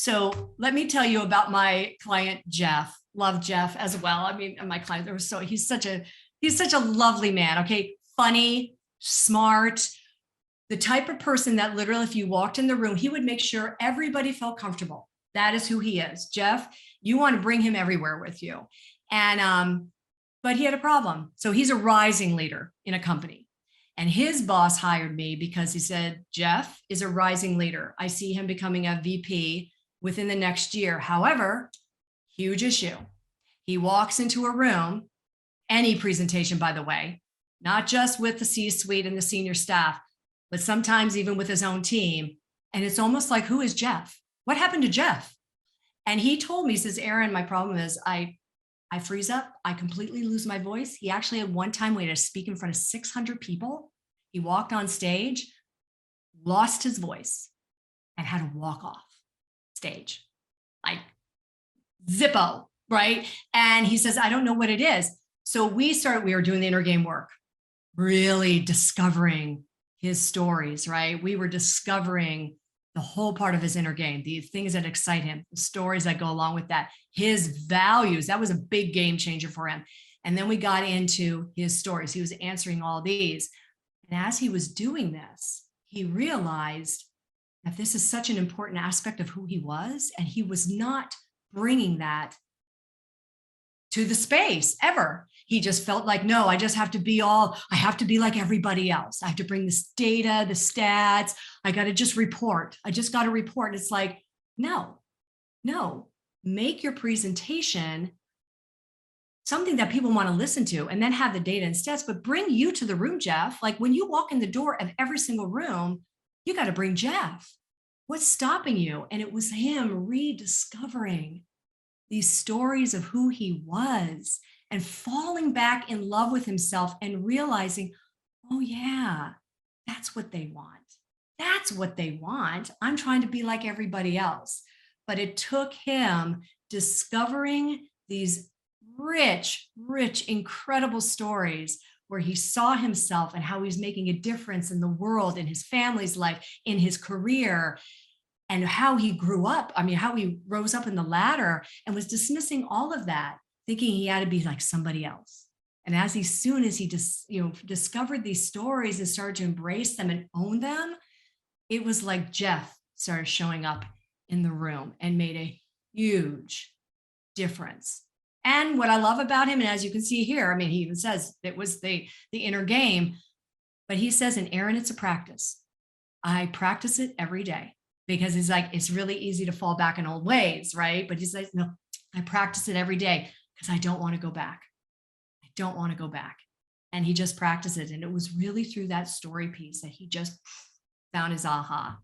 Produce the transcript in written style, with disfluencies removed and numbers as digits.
So let me tell you about my client, Jeff. Love Jeff as well. I mean, my client, he's such a lovely man. Okay. Funny, smart, the type of person that literally, if you walked in the room, he would make sure everybody felt comfortable. That is who he is. Jeff, you want to bring him everywhere with you. And, but he had a problem. So he's a rising leader in a company. And his boss hired me because he said, Jeff is a rising leader. I see him becoming a VP within the next year. However, huge issue. He walks into a room, any presentation, by the way, not just with the C-suite and the senior staff, but sometimes even with his own team. And it's almost like, who is Jeff? What happened to Jeff? And he told me, he says, Erin, my problem is I freeze up. I completely lose my voice. He actually had one time we had to speak in front of 600 people. He walked on stage, lost his voice, and had to walk off stage, like Zippo, right? And he says, I don't know what it is. So we were doing the inner game work, really discovering his stories, right? We were discovering the whole part of his inner game, the things that excite him, the stories that go along with that, his values. That was a big game changer for him. And then we got into his stories. He was answering all these. And as he was doing this, he realized that this is such an important aspect of who he was. And he was not bringing that to the space ever. He just felt like, no, I just have to be I have to be like everybody else. I have to bring this data, the stats. I got to just report. I just got to report. It's like, no, make your presentation something that people want to listen to, and then have the data and stats, but bring you to the room, Jeff. Like when you walk in the door of every single room, you got to bring Jeff. What's stopping you? And it was him rediscovering these stories of who he was and falling back in love with himself and realizing, oh yeah, that's what they want. That's what they want. I'm trying to be like everybody else. But it took him discovering these rich, incredible stories where he saw himself and how he's making a difference in the world, in his family's life, in his career, and how he grew up. I mean, how he rose up in the ladder and was dismissing all of that, thinking he had to be like somebody else. And as soon as he discovered these stories and started to embrace them and own them, it was like Jeff started showing up in the room and made a huge difference. And what I love about him, and as you can see here, I mean, he even says it was the inner game, but he says, and Erin, it's a practice. I practice it every day. Because he's like, it's really easy to fall back in old ways, right? But he's like, no, I practice it every day because I don't want to go back. I don't want to go back. And he just practiced it. And it was really through that story piece that he just found his aha.